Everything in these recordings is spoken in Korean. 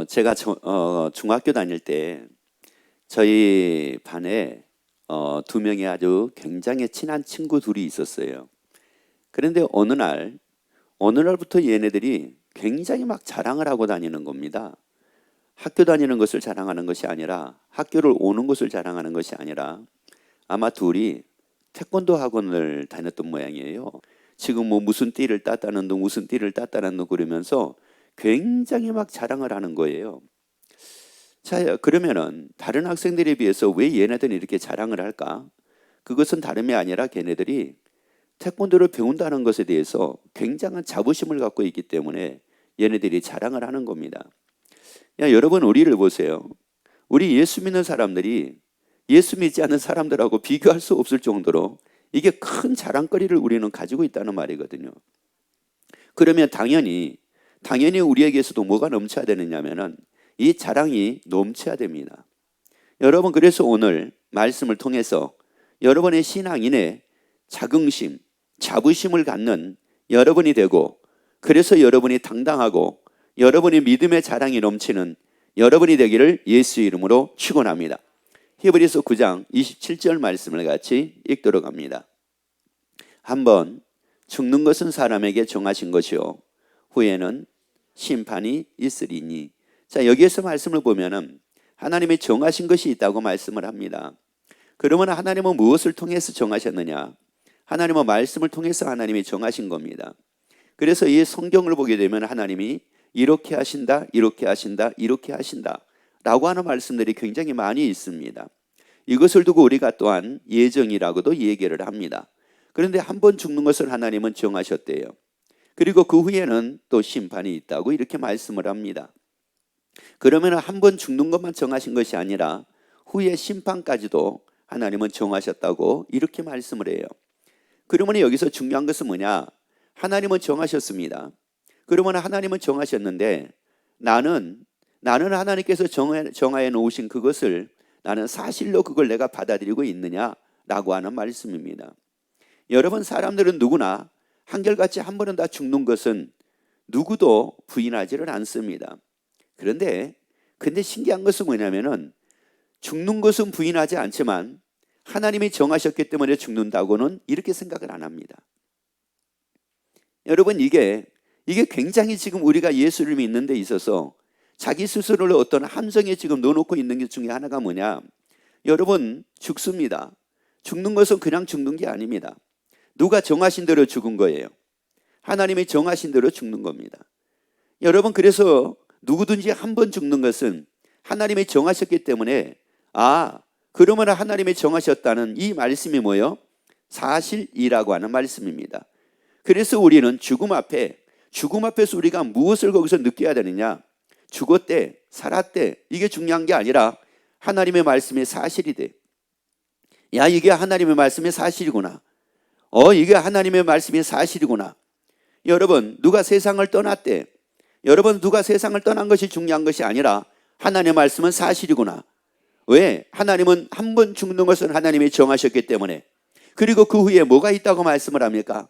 제가 중학교 다닐 때 저희 반에 두 명의 아주 굉장히 친한 친구 둘이 있었어요. 그런데 어느 날부터 얘네들이 굉장히 막 자랑을 하고 다니는 겁니다. 학교 다니는 것을 자랑하는 것이 아니라, 학교를 오는 것을 자랑하는 것이 아니라, 아마 둘이 태권도 학원을 다녔던 모양이에요. 지금 뭐 무슨 띠를 땄다는 둥, 무슨 띠를 땄다는 둥 그러면서 굉장히 막 자랑을 하는 거예요. 자, 그러면은 다른 학생들에 비해서 왜 얘네들은 이렇게 자랑을 할까? 그것은 다름이 아니라 걔네들이 태권도를 배운다는 것에 대해서 굉장한 자부심을 갖고 있기 때문에 얘네들이 자랑을 하는 겁니다. 야, 여러분, 우리를 보세요. 우리 예수 믿는 사람들이 예수 믿지 않는 사람들하고 비교할 수 없을 정도로 이게 큰 자랑거리를 우리는 가지고 있다는 말이거든요. 그러면 당연히 우리에게서도 뭐가 넘쳐야 되느냐면은 이 자랑이 넘쳐야 됩니다. 여러분, 그래서 오늘 말씀을 통해서 여러분의 신앙인의 자긍심, 자부심을 갖는 여러분이 되고, 그래서 여러분이 당당하고 여러분의 믿음의 자랑이 넘치는 여러분이 되기를 예수 이름으로 축원합니다. 히브리서 9장 27절 말씀을 같이 읽도록 합니다. 한번 죽는 것은 사람에게 정하신 것이요 후에는 심판이 있으리니. 자, 여기에서 말씀을 보면은 하나님이 정하신 것이 있다고 말씀을 합니다. 그러면 하나님은 무엇을 통해서 정하셨느냐? 하나님은 말씀을 통해서 하나님이 정하신 겁니다. 그래서 이 성경을 보게 되면 하나님이 이렇게 하신다, 이렇게 하신다, 이렇게 하신다 라고 하는 말씀들이 굉장히 많이 있습니다. 이것을 두고 우리가 또한 예정이라고도 얘기를 합니다. 그런데 한 번 죽는 것을 하나님은 정하셨대요. 그리고 그 후에는 또 심판이 있다고 이렇게 말씀을 합니다. 그러면 한 번 죽는 것만 정하신 것이 아니라 후에 심판까지도 하나님은 정하셨다고 이렇게 말씀을 해요. 그러면 여기서 중요한 것은 뭐냐? 하나님은 정하셨습니다. 그러면 하나님은 정하셨는데 나는 하나님께서 정하여 놓으신 그것을 나는 사실로 그걸 내가 받아들이고 있느냐라고 하는 말씀입니다. 여러분, 사람들은 누구나 한결같이 한 번은 다 죽는 것은 누구도 부인하지를 않습니다. 그런데 신기한 것은 뭐냐면은 죽는 것은 부인하지 않지만 하나님이 정하셨기 때문에 죽는다고는 이렇게 생각을 안 합니다. 여러분, 이게 굉장히 지금 우리가 예수를 믿는 데 있어서 자기 스스로를 어떤 함정에 지금 넣어놓고 있는 것 중에 하나가 뭐냐? 여러분, 죽습니다. 죽는 것은 그냥 죽는 게 아닙니다. 누가 정하신 대로 죽은 거예요. 하나님이 정하신 대로 죽는 겁니다. 여러분, 그래서 누구든지 한 번 죽는 것은 하나님이 정하셨기 때문에 그러면 하나님이 정하셨다는 이 말씀이 뭐예요? 사실이라고 하는 말씀입니다. 그래서 우리는 죽음 앞에서 우리가 무엇을 거기서 느껴야 되느냐? 죽었대, 살았대, 이게 중요한 게 아니라 하나님의 말씀이 사실이 돼. 야, 이게 하나님의 말씀이 사실이구나. 이게 하나님의 말씀이 사실이구나. 여러분, 누가 세상을 떠났대. 여러분, 누가 세상을 떠난 것이 중요한 것이 아니라 하나님의 말씀은 사실이구나. 왜? 하나님은 한 번 죽는 것은 하나님이 정하셨기 때문에. 그리고 그 후에 뭐가 있다고 말씀을 합니까?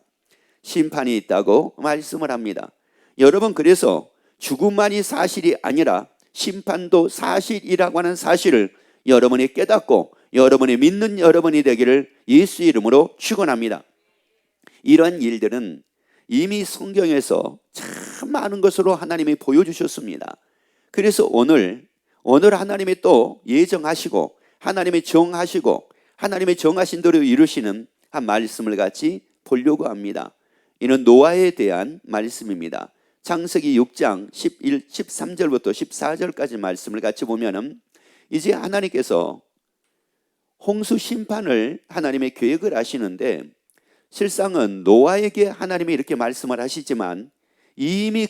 심판이 있다고 말씀을 합니다. 여러분, 그래서 죽음만이 사실이 아니라 심판도 사실이라고 하는 사실을 여러분이 깨닫고 여러분이 믿는 여러분이 되기를 예수 이름으로 축원합니다. 이런 일들은 이미 성경에서 참 많은 것으로 하나님이 보여주셨습니다. 그래서 오늘 하나님이 또 예정하시고 하나님이 정하시고 하나님이 정하신 대로 이루시는 한 말씀을 같이 보려고 합니다. 이는 노아에 대한 말씀입니다. 창세기 6장 13절부터 14절까지 말씀을 같이 보면은 이제 하나님께서 홍수 심판을 하나님의 계획을 하시는데 실상은 노아에게 하나님이 이렇게 말씀을 하시지만 이미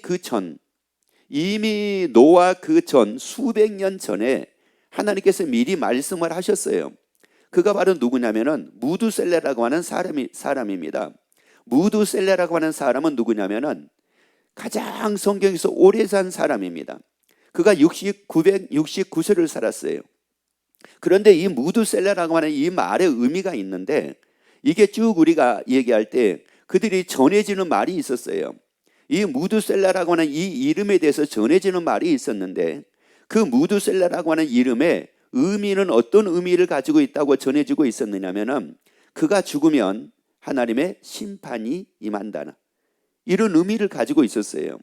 노아 그 전 수백 년 전에 하나님께서 미리 말씀을 하셨어요. 그가 바로 누구냐면은 무두셀레라고 하는 사람입니다. 무두셀레라고 하는 사람은 누구냐면은 가장 성경에서 오래 산 사람입니다. 그가 969세를 살았어요. 그런데 이 무두셀레라고 하는 이 말의 의미가 있는데 이게 쭉 우리가 얘기할 때 그들이 전해지는 말이 있었어요. 이 무드셀라라고 하는 이 이름에 대해서 전해지는 말이 있었는데 그 무드셀라라고 하는 이름의 의미는 어떤 의미를 가지고 있다고 전해지고 있었느냐면은 그가 죽으면 하나님의 심판이 임한다는 이런 의미를 가지고 있었어요.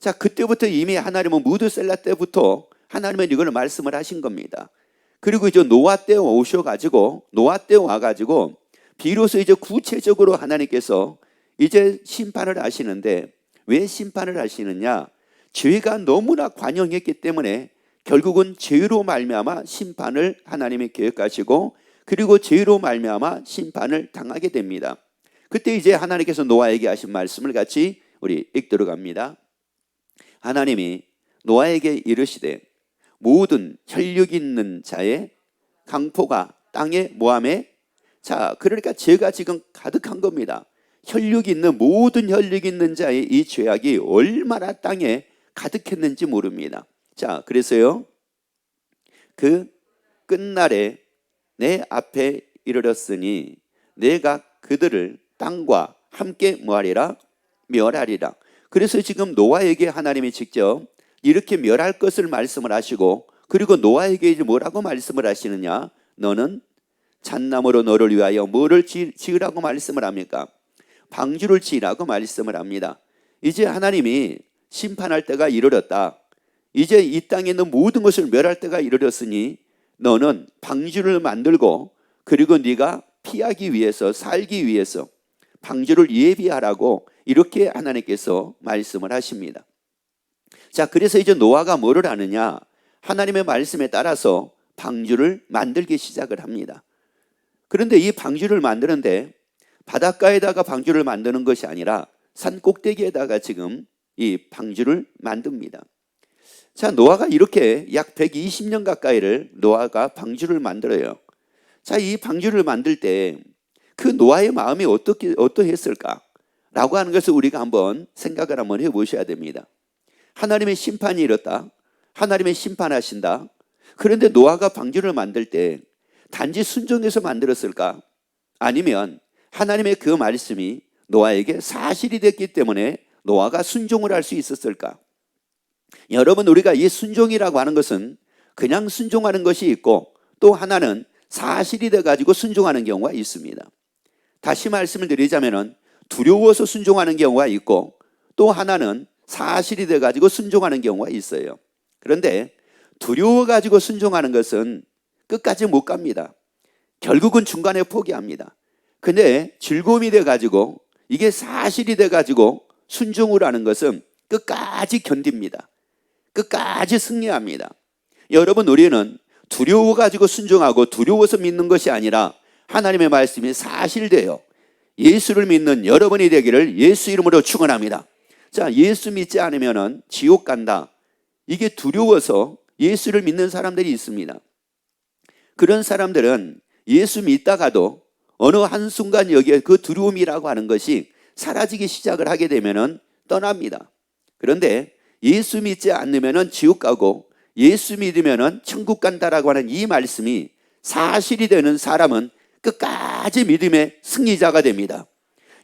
자, 그때부터 이미 하나님은 무드셀라 때부터 하나님은 이걸 말씀을 하신 겁니다. 그리고 이제 노아 때 오셔가지고 노아 때 와가지고 비로소 이제 구체적으로 하나님께서 이제 심판을 하시는데 왜 심판을 하시느냐? 죄가 너무나 관영했기 때문에 결국은 죄로 말미암아 심판을 하나님이 계획하시고 그리고 죄로 말미암아 심판을 당하게 됩니다. 그때 이제 하나님께서 노아에게 하신 말씀을 같이 우리 읽도록 합니다. 하나님이 노아에게 이르시되 모든 혈육 있는 자의 강포가 땅에 모함에 자, 그러니까 죄가 지금 가득한 겁니다. 모든 혈육 있는 자의 이 죄악이 얼마나 땅에 가득했는지 모릅니다. 자, 그래서요 그 끝날에 내 앞에 이르렀으니 내가 그들을 땅과 함께 뭐하리라? 멸하리라. 그래서 지금 노아에게 하나님이 직접 이렇게 멸할 것을 말씀을 하시고 그리고 노아에게 이제 뭐라고 말씀을 하시느냐? 너는 잣나무로 너를 위하여 뭐를 지으라고 말씀을 합니까? 방주를 지으라고 말씀을 합니다. 이제 하나님이 심판할 때가 이르렀다. 이제 이 땅에 있는 모든 것을 멸할 때가 이르렀으니 너는 방주를 만들고 그리고 네가 피하기 위해서 살기 위해서 방주를 예비하라고 이렇게 하나님께서 말씀을 하십니다. 자, 그래서 이제 노아가 뭐를 하느냐? 하나님의 말씀에 따라서 방주를 만들기 시작을 합니다. 그런데 이 방주를 만드는데 바닷가에다가 방주를 만드는 것이 아니라 산 꼭대기에다가 지금 이 방주를 만듭니다. 자, 노아가 이렇게 약 120년 가까이를 노아가 방주를 만들어요. 자, 이 방주를 만들 때 그 노아의 마음이 어떠했을까? 라고 하는 것을 우리가 한번 생각을 한번 해보셔야 됩니다. 하나님의 심판이 이렇다. 하나님의 심판하신다. 그런데 노아가 방주를 만들 때 단지 순종해서 만들었을까? 아니면 하나님의 그 말씀이 노아에게 사실이 됐기 때문에 노아가 순종을 할 수 있었을까? 여러분, 우리가 이 순종이라고 하는 것은 그냥 순종하는 것이 있고 또 하나는 사실이 돼가지고 순종하는 경우가 있습니다. 다시 말씀을 드리자면 두려워서 순종하는 경우가 있고 또 하나는 사실이 돼가지고 순종하는 경우가 있어요. 그런데 두려워가지고 순종하는 것은 끝까지 못 갑니다. 결국은 중간에 포기합니다. 근데 즐거움이 돼가지고 이게 사실이 돼가지고 순종을 하는 것은 끝까지 견딥니다. 끝까지 승리합니다. 여러분, 우리는 두려워가지고 순종하고 두려워서 믿는 것이 아니라 하나님의 말씀이 사실되어 예수를 믿는 여러분이 되기를 예수 이름으로 축원합니다. 자, 예수 믿지 않으면 지옥 간다. 이게 두려워서 예수를 믿는 사람들이 있습니다. 그런 사람들은 예수 믿다가도 어느 한순간 여기에 그 두려움이라고 하는 것이 사라지기 시작을 하게 되면 떠납니다. 그런데 예수 믿지 않으면 지옥 가고 예수 믿으면 천국 간다라고 하는 이 말씀이 사실이 되는 사람은 끝까지 믿음의 승리자가 됩니다.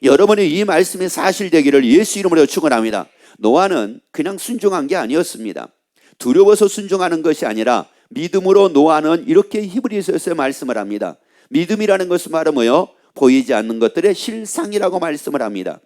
여러분의 이 말씀이 사실되기를 예수 이름으로 축원합니다. 노아는 그냥 순종한 게 아니었습니다. 두려워서 순종하는 것이 아니라 믿음으로 노아는 이렇게 히브리서에서 말씀을 합니다. 믿음이라는 것은 바로 뭐요? 보이지 않는 것들의 실상이라고 말씀을 합니다.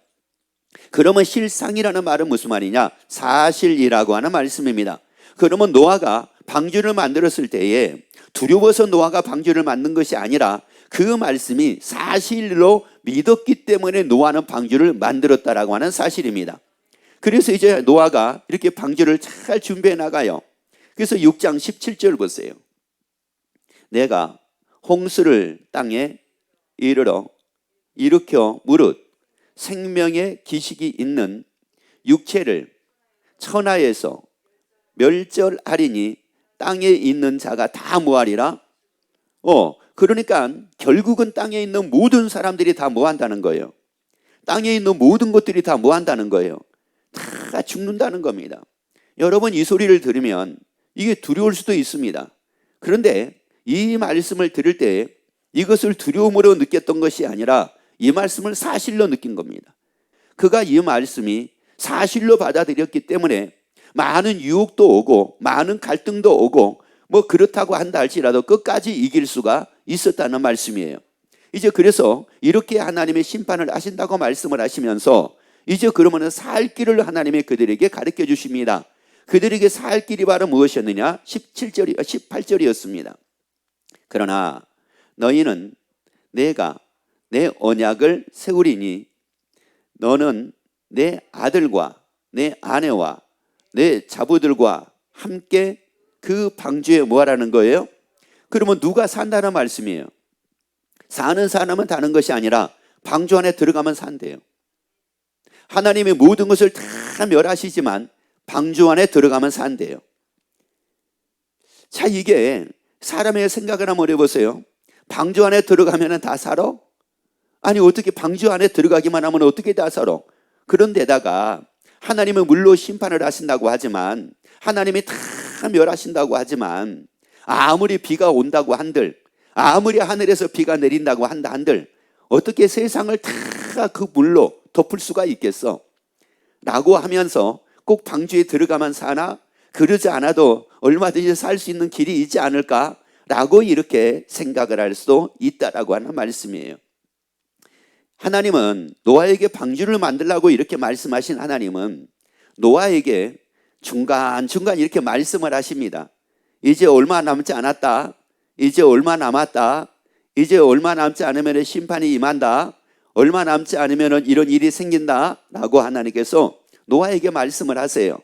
그러면 실상이라는 말은 무슨 말이냐? 사실이라고 하는 말씀입니다. 그러면 노아가 방주를 만들었을 때에 두려워서 노아가 방주를 만든 것이 아니라 그 말씀이 사실로 믿었기 때문에 노아는 방주를 만들었다라고 하는 사실입니다. 그래서 이제 노아가 이렇게 방주를 잘 준비해 나가요. 그래서 6장 17절 보세요. 내가 홍수를 땅에 일으켜 무릇 생명의 기식이 있는 육체를 천하에서 멸절하리니 땅에 있는 자가 다 뭐하리라? 그러니까 결국은 땅에 있는 모든 사람들이 다 뭐한다는 거예요? 땅에 있는 모든 것들이 다 뭐한다는 거예요? 다 죽는다는 겁니다. 여러분, 이 소리를 들으면 이게 두려울 수도 있습니다. 그런데 이 말씀을 들을 때 이것을 두려움으로 느꼈던 것이 아니라 이 말씀을 사실로 느낀 겁니다. 그가 이 말씀이 사실로 받아들였기 때문에 많은 유혹도 오고 많은 갈등도 오고 뭐 그렇다고 한다 할지라도 끝까지 이길 수가 있었다는 말씀이에요. 이제 그래서 이렇게 하나님의 심판을 하신다고 말씀을 하시면서 이제 그러면은 살 길을 하나님이 그들에게 가르쳐 주십니다. 그들에게 살 길이 바로 무엇이었느냐? 18절이었습니다. 그러나 너희는 내가 내 언약을 세우리니 너는 내 아들과 내 아내와 내 자부들과 함께 그 방주에 뭐 하라는 거예요? 그러면 누가 산다는 말씀이에요. 사는 사람은 다른 것이 아니라 방주 안에 들어가면 산대요. 하나님이 모든 것을 다 멸하시지만 방주 안에 들어가면 산대요. 자, 이게 사람의 생각을 한번 해보세요. 방주 안에 들어가면 다 살아? 아니, 어떻게 방주 안에 들어가기만 하면 어떻게 다 살아? 그런데다가 하나님은 물론 심판을 하신다고 하지만, 하나님이 다 멸하신다고 하지만, 아무리 비가 온다고 한들, 아무리 하늘에서 비가 내린다고 한다 한들 어떻게 세상을 다 그 물로 덮을 수가 있겠어? 라고 하면서 꼭 방주에 들어가만 사나? 그러지 않아도 얼마든지 살 수 있는 길이 있지 않을까? 라고 이렇게 생각을 할 수도 있다라고 하는 말씀이에요. 하나님은 노아에게 방주를 만들라고 이렇게 말씀하신 하나님은 노아에게 중간중간 이렇게 말씀을 하십니다. 이제 얼마 남지 않았다. 이제 얼마 남았다. 이제 얼마 남지 않으면 심판이 임한다. 얼마 남지 않으면 이런 일이 생긴다 라고 하나님께서 노아에게 말씀을 하세요.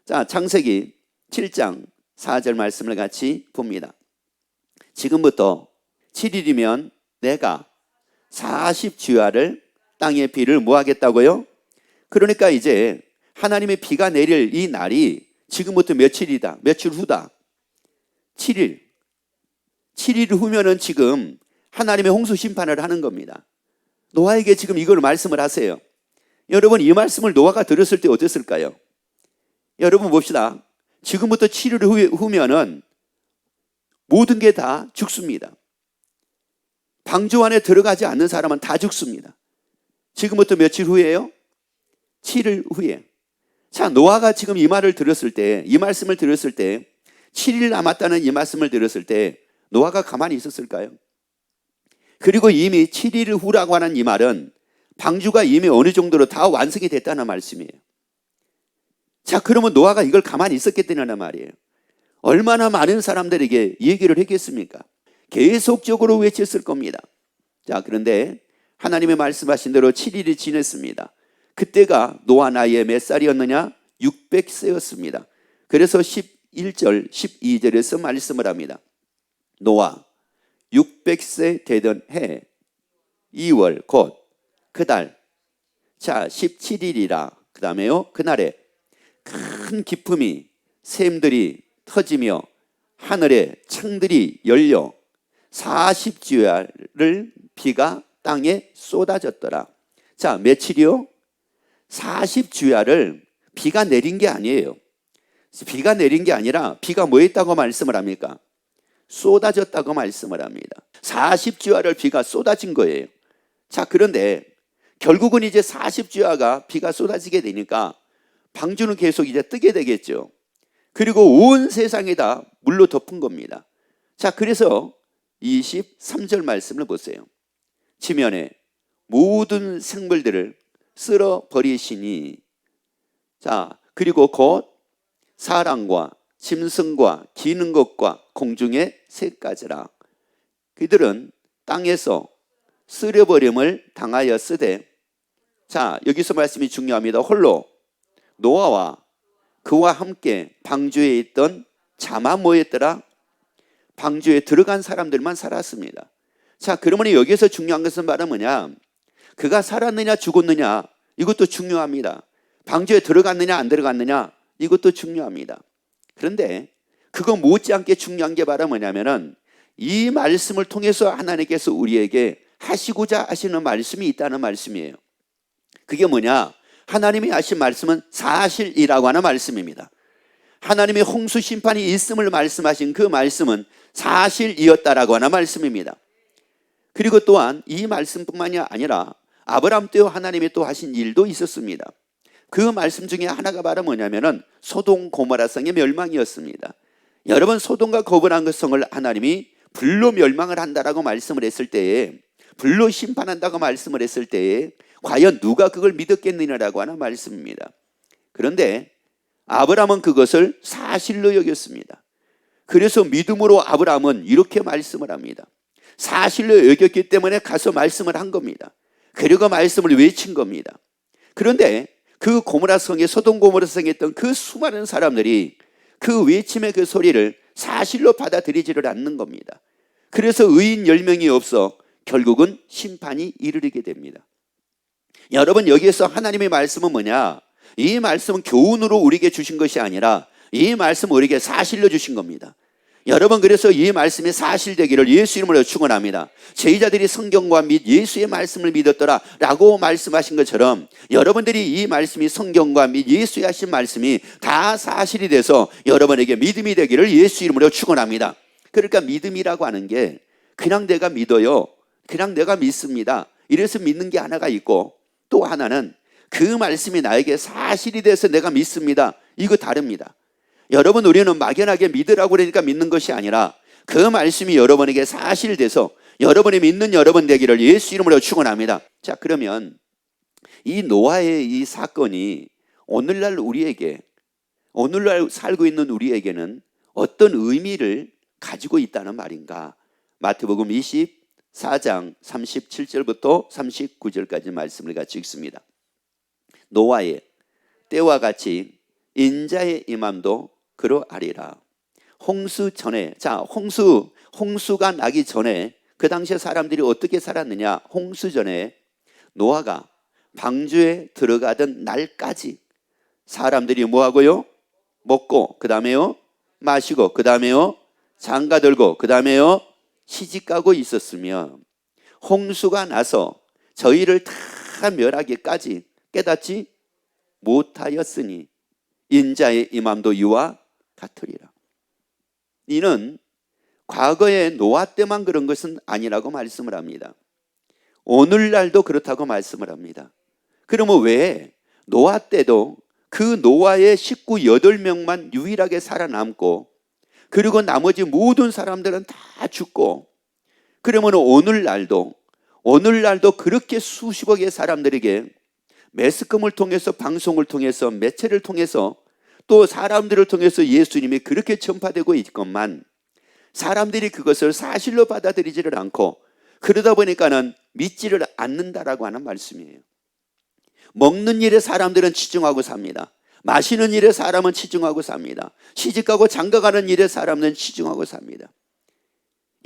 자, 창세기 7장 4절 말씀을 같이 봅니다. 지금부터 7일이면 내가 40주야를 땅에 비를 뭐 하겠다고요? 그러니까 이제 하나님의 비가 내릴 이 날이 지금부터 며칠이다. 며칠 후다. 7일. 7일 후면은 지금 하나님의 홍수 심판을 하는 겁니다. 노아에게 지금 이걸 말씀을 하세요. 여러분, 이 말씀을 노아가 들었을 때 어땠을까요? 여러분 봅시다. 지금부터 7일 후면은 모든 게 다 죽습니다. 방주 안에 들어가지 않는 사람은 다 죽습니다. 지금부터 며칠 후에요? 7일 후에. 자, 노아가 지금 이 말을 들었을 때, 이 말씀을 들었을 때, 7일 남았다는 이 말씀을 들었을 때 노아가 가만히 있었을까요? 그리고 이미 7일 후라고 하는 이 말은 방주가 이미 어느 정도로 다 완성이 됐다는 말씀이에요. 자, 그러면 노아가 이걸 가만히 있었겠다는 말이에요. 얼마나 많은 사람들에게 얘기를 했겠습니까? 계속적으로 외쳤을 겁니다. 자, 그런데 하나님의 말씀하신 대로 7일이 지냈습니다. 그때가 노아 나이에 몇 살이었느냐? 600세였습니다. 그래서 11절, 12절에서 말씀을 합니다. 노아 600세 되던 해 2월 곧 그달, 자 17일이라 그 다음에요, 그날에 큰 기품이 샘들이 터지며 하늘의 창들이 열려 40주야를 비가 땅에 쏟아졌더라. 자, 며칠이요? 40주야를 비가 내린 게 아니에요. 비가 내린 게 아니라 비가 뭐 했다고 말씀을 합니까? 쏟아졌다고 말씀을 합니다. 40주야를 비가 쏟아진 거예요. 자, 그런데 결국은 이제 40주야가 비가 쏟아지게 되니까 방주는 계속 이제 뜨게 되겠죠. 그리고 온 세상에다 물로 덮은 겁니다. 자, 그래서 23절 말씀을 보세요. 지면에 모든 생물들을 쓸어 버리시니, 자, 그리고 곧 사람과 짐승과 기는 것과 공중의 새까지라. 그들은 땅에서 쓸어버림을 당하였으되, 자, 여기서 말씀이 중요합니다. 홀로 노아와 그와 함께 방주에 있던 자만 뭐였더라? 방주에 들어간 사람들만 살았습니다. 자, 그러면 여기서 중요한 것은 바로 뭐냐? 그가 살았느냐 죽었느냐, 이것도 중요합니다. 방주에 들어갔느냐 안 들어갔느냐, 이것도 중요합니다. 그런데 그거 못지않게 중요한 게 바로 뭐냐면은 이 말씀을 통해서 하나님께서 우리에게 하시고자 하시는 말씀이 있다는 말씀이에요. 그게 뭐냐? 하나님이 하신 말씀은 사실이라고 하는 말씀입니다. 하나님의 홍수 심판이 있음을 말씀하신 그 말씀은 사실이었다라고 하는 말씀입니다. 그리고 또한 이 말씀뿐만이 아니라 아브라함 때 하나님이 또 하신 일도 있었습니다. 그 말씀 중에 하나가 바로 뭐냐면은 소돔 고모라 성의 멸망이었습니다. 여러분, 소돔과 고모라 성을 하나님이 불로 멸망을 한다라고 말씀을 했을 때에, 불로 심판한다고 말씀을 했을 때에 과연 누가 그걸 믿었겠느냐라고 하는 말씀입니다. 그런데 아브라함은 그것을 사실로 여겼습니다. 그래서 믿음으로 아브라함은 이렇게 말씀을 합니다. 사실로 여겼기 때문에 가서 말씀을 한 겁니다. 그리고 말씀을 외친 겁니다. 그런데 그 고모라 성에, 소돔 고모라 성에 있던 그 수많은 사람들이 그 외침의 그 소리를 사실로 받아들이지를 않는 겁니다. 그래서 의인 10명이 없어 결국은 심판이 이르게 됩니다. 여러분, 여기에서 하나님의 말씀은 뭐냐? 이 말씀은 교훈으로 우리에게 주신 것이 아니라 이 말씀은 우리에게 사실로 주신 겁니다. 여러분, 그래서 이 말씀이 사실되기를 예수 이름으로 축원합니다. 제자들이 성경과 및 예수의 말씀을 믿었더라 라고 말씀하신 것처럼 여러분들이 이 말씀이 성경과 및 예수의 하신 말씀이 다 사실이 돼서 여러분에게 믿음이 되기를 예수 이름으로 축원합니다. 그러니까 믿음이라고 하는 게 그냥 내가 믿어요, 그냥 내가 믿습니다, 이래서 믿는 게 하나가 있고, 또 하나는 그 말씀이 나에게 사실이 돼서 내가 믿습니다. 이거 다릅니다. 여러분, 우리는 막연하게 믿으라고 그러니까 믿는 것이 아니라 그 말씀이 여러분에게 사실돼서 여러분이 믿는 여러분 되기를 예수 이름으로 축원합니다. 자, 그러면 이 노아의 이 사건이 오늘날 우리에게, 오늘날 살고 있는 우리에게는 어떤 의미를 가지고 있다는 말인가? 마태복음 24장 37절부터 39절까지 말씀을 같이 읽습니다. 노아의 때와 같이 인자의 임함도 그러하리라. 홍수 전에, 자, 홍수가 나기 전에 그 당시에 사람들이 어떻게 살았느냐? 홍수 전에 노아가 방주에 들어가던 날까지 사람들이 뭐 하고요? 먹고, 그 다음에요 마시고, 그 다음에요 장가 들고, 그 다음에요 시집가고 있었으며, 홍수가 나서 저희를 다 멸하기까지 깨닫지 못하였으니 인자의 임함도 이와 같으리라. 이는 과거의 노아 때만 그런 것은 아니라고 말씀을 합니다. 오늘날도 그렇다고 말씀을 합니다. 그러면 왜 노아 때도 그 노아의 식구 8명만 유일하게 살아남고, 그리고 나머지 모든 사람들은 다 죽고, 그러면 오늘날도 그렇게 수십억의 사람들에게 매스컴을 통해서, 방송을 통해서, 매체를 통해서, 또 사람들을 통해서 예수님이 그렇게 전파되고 있건만 사람들이 그것을 사실로 받아들이지를 않고, 그러다 보니까는 믿지를 않는다라고 하는 말씀이에요. 먹는 일에 사람들은 치중하고 삽니다. 마시는 일에 사람은 치중하고 삽니다. 시집가고 장가가는 일에 사람은 치중하고 삽니다.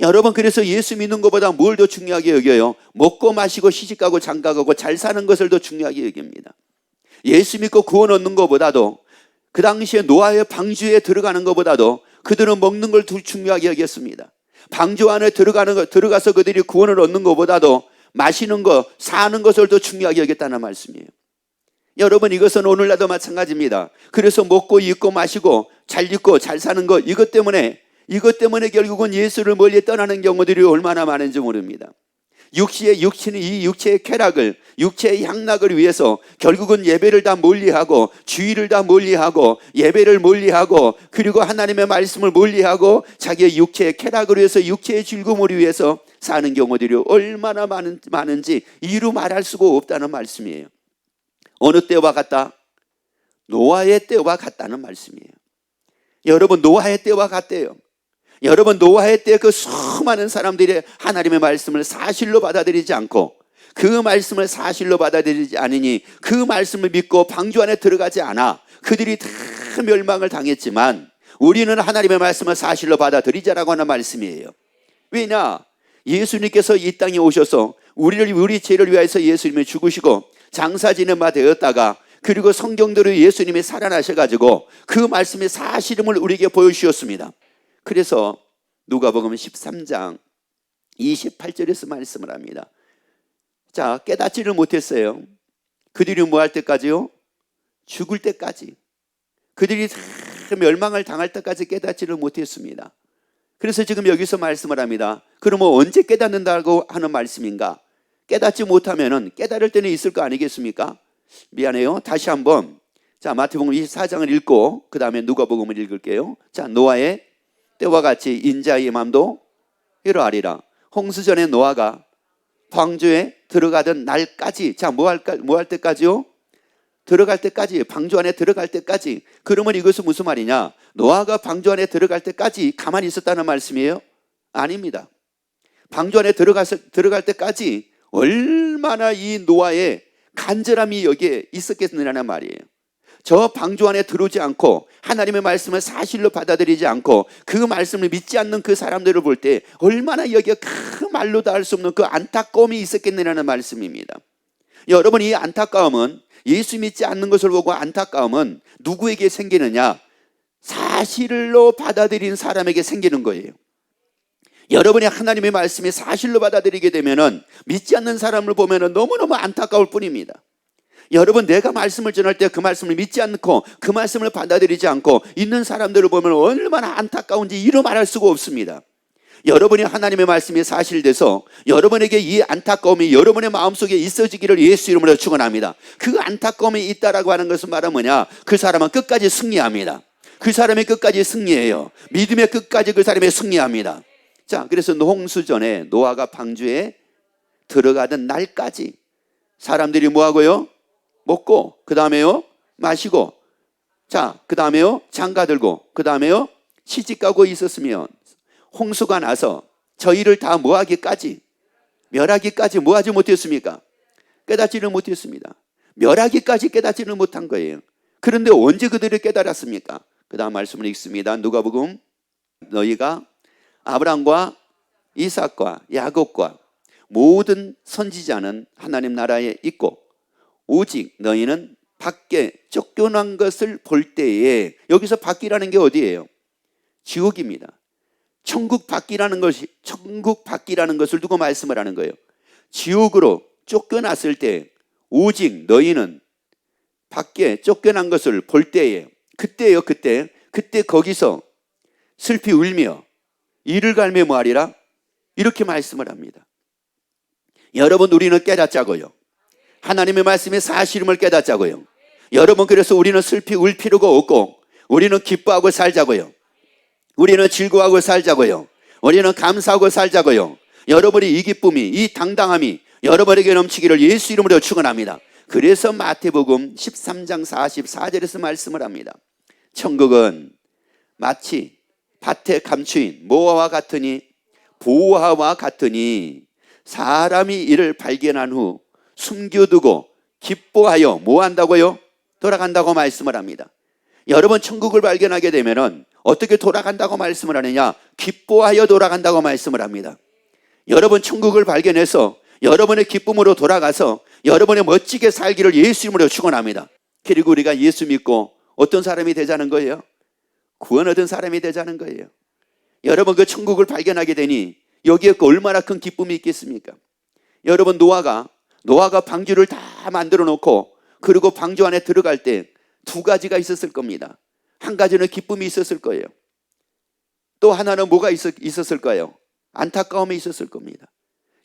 여러분, 그래서 예수 믿는 것보다 뭘 더 중요하게 여겨요? 먹고 마시고 시집가고 장가가고 잘 사는 것을 더 중요하게 여깁니다. 예수 믿고 구원 얻는 것보다도, 그 당시에 노아의 방주에 들어가는 것보다도 그들은 먹는 걸 더 중요하게 여겼습니다. 방주 안에 들어가서 그들이 구원을 얻는 것보다도 마시는 것, 사는 것을 더 중요하게 여겼다는 말씀이에요. 여러분, 이것은 오늘날도 마찬가지입니다. 그래서 먹고 입고 마시고 잘 입고 잘 사는 것, 이것 때문에 결국은 예수를 멀리 떠나는 경우들이 얼마나 많은지 모릅니다. 이 육체의 쾌락을, 육체의 향락을 위해서 결국은 예배를 다 멀리하고, 주의를 다 멀리하고, 예배를 멀리하고, 그리고 하나님의 말씀을 멀리하고 자기의 육체의 쾌락을 위해서, 육체의 즐거움을 위해서 사는 경우들이 얼마나 많은지 이루 말할 수가 없다는 말씀이에요. 어느 때와 같다? 노아의 때와 같다는 말씀이에요. 여러분, 노아의 때와 같대요. 여러분, 노아의 때 그 수많은 사람들이 하나님의 말씀을 사실로 받아들이지 않고, 그 말씀을 사실로 받아들이지 않으니 그 말씀을 믿고 방주 안에 들어가지 않아 그들이 다 멸망을 당했지만, 우리는 하나님의 말씀을 사실로 받아들이자라고 하는 말씀이에요. 왜냐? 예수님께서 이 땅에 오셔서 우리 죄를 위하여서 예수님이 죽으시고 장사 지는 바 되었다가, 그리고 성경대로 예수님이 살아나셔가지고 그 말씀의 사실임을 우리에게 보여주셨습니다. 그래서 누가복음 13장 28절에서 말씀을 합니다. 자, 깨닫지를 못했어요. 그들이 뭐 할 때까지요? 죽을 때까지. 그들이 다 멸망을 당할 때까지 깨닫지를 못했습니다. 그래서 지금 여기서 말씀을 합니다. 그러면 언제 깨닫는다고 하는 말씀인가? 깨닫지 못하면은 깨달을 때는 있을 거 아니겠습니까? 미안해요. 다시 한번. 자, 마태복음 24장을 읽고 그 다음에 누가복음을 읽을게요. 자, 노아의 때와 같이 인자의 맘도 이러하리라. 홍수전에 노아가 방주에 들어가던 날까지. 자, 뭐 할 때까지요? 들어갈 때까지. 방주 안에 들어갈 때까지. 그러면 이것은 무슨 말이냐? 노아가 방주 안에 들어갈 때까지 가만히 있었다는 말씀이에요? 아닙니다. 방주 안에 들어갈 때까지 얼마나 이 노아의 간절함이 여기에 있었겠느냐는 말이에요. 저 방주 안에 들어오지 않고 하나님의 말씀을 사실로 받아들이지 않고 그 말씀을 믿지 않는 그 사람들을 볼 때 얼마나 여기에 그 말로 다 할 수 없는 그 안타까움이 있었겠느냐는 말씀입니다. 여러분, 이 안타까움은 예수 믿지 않는 것을 보고 안타까움은 누구에게 생기느냐? 사실로 받아들인 사람에게 생기는 거예요. 여러분이 하나님의 말씀이 사실로 받아들이게 되면은 믿지 않는 사람을 보면은 너무너무 안타까울 뿐입니다. 여러분, 내가 말씀을 전할 때 그 말씀을 믿지 않고 그 말씀을 받아들이지 않고 있는 사람들을 보면 얼마나 안타까운지 이루 말할 수가 없습니다. 여러분이 하나님의 말씀이 사실돼서 여러분에게 이 안타까움이 여러분의 마음속에 있어지기를 예수 이름으로 축원합니다. 그 안타까움이 있다라고 하는 것은 말은 뭐냐? 그 사람은 끝까지 승리합니다. 그 사람이 끝까지 승리해요. 믿음의 끝까지 그 사람이 승리합니다. 자, 그래서 홍수전에 노아가 방주에 들어가던 날까지 사람들이 뭐 하고요? 먹고, 그 다음에요 마시고, 자, 그 다음에요 장가 들고, 그 다음에요 시집가고 있었으면 홍수가 나서 저희를 다 뭐하기까지, 멸하기까지 뭐 하지 못했습니까? 깨닫지를 못했습니다. 멸하기까지 깨닫지를 못한 거예요. 그런데 언제 그들이 깨달았습니까? 그 다음 말씀을 읽습니다. 누가복음, 너희가 아브라함과 이삭과 야곱과 모든 선지자는 하나님 나라에 있고 오직 너희는 밖에 쫓겨난 것을 볼 때에, 여기서 밖이라는 게 어디예요? 지옥입니다. 천국 밖이라는 것을 두고 말씀을 하는 거예요. 지옥으로 쫓겨났을 때 오직 너희는 밖에 쫓겨난 것을 볼 때에, 그때요, 그때 거기서 슬피 울며 이를 갈며 뭐하리라? 이렇게 말씀을 합니다. 여러분, 우리는 깨닫자고요. 하나님의 말씀의 사실임을 깨닫자고요. 여러분, 그래서 우리는 슬피 울 필요가 없고 우리는 기뻐하고 살자고요. 우리는 즐거워하고 살자고요. 우리는 감사하고 살자고요. 여러분이 이 기쁨이, 이 당당함이 여러분에게 넘치기를 예수 이름으로 축원합니다. 그래서 마태복음 13장 44절에서 말씀을 합니다. 천국은 마치 밭에 감추인 모아와 같으니, 보화와 같으니 사람이 이를 발견한 후 숨겨두고 기뻐하여 뭐 한다고요? 돌아간다고 말씀을 합니다. 여러분, 천국을 발견하게 되면은 어떻게 돌아간다고 말씀을 하느냐? 기뻐하여 돌아간다고 말씀을 합니다. 여러분, 천국을 발견해서 여러분의 기쁨으로 돌아가서 여러분의 멋지게 살기를 예수 이름으로 축원합니다. 그리고 우리가 예수 믿고 어떤 사람이 되자는 거예요? 구원 얻은 사람이 되자는 거예요. 여러분, 그 천국을 발견하게 되니 여기에 얼마나 큰 기쁨이 있겠습니까? 여러분, 노아가 방주를 다 만들어 놓고 그리고 방주 안에 들어갈 때 두 가지가 있었을 겁니다. 한 가지는 기쁨이 있었을 거예요. 또 하나는 뭐가 있었을까요? 안타까움이 있었을 겁니다.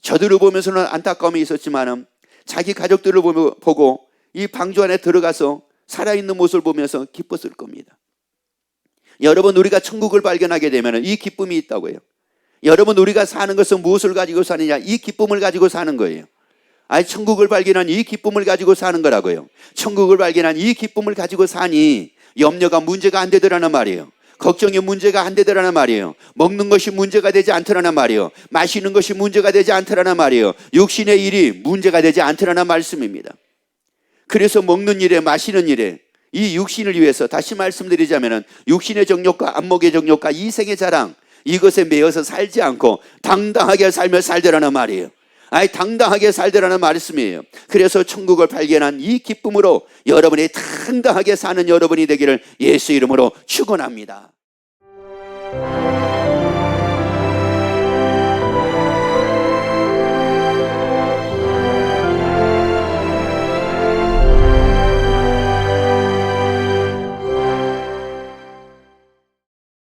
저들을 보면서는 안타까움이 있었지만은 자기 가족들을 보고 이 방주 안에 들어가서 살아있는 모습을 보면서 기뻤을 겁니다. 여러분, 우리가 천국을 발견하게 되면 이 기쁨이 있다고요. 여러분, 우리가 사는 것은 무엇을 가지고 사느냐? 이 기쁨을 가지고 사는 거예요. 아니, 천국을 발견한 이 기쁨을 가지고 사는 거라고요. 천국을 발견한 이 기쁨을 가지고 사니 염려가 문제가 안 되더라는 말이에요. 걱정이 문제가 안 되더라는 말이에요. 먹는 것이 문제가 되지 않더라는 말이에요. 마시는 것이 문제가 되지 않더라는 말이에요. 육신의 일이 문제가 되지 않더라는 말씀입니다. 그래서 먹는 일에 마시는 일에 이 육신을 위해서, 다시 말씀드리자면 육신의 정욕과 안목의 정욕과 이생의 자랑, 이것에 매여서 살지 않고 당당하게 살며 살더라는 말이에요. 아니, 당당하게 살더라는 말씀이에요. 그래서 천국을 발견한 이 기쁨으로 여러분이 당당하게 사는 여러분이 되기를 예수 이름으로 축원합니다.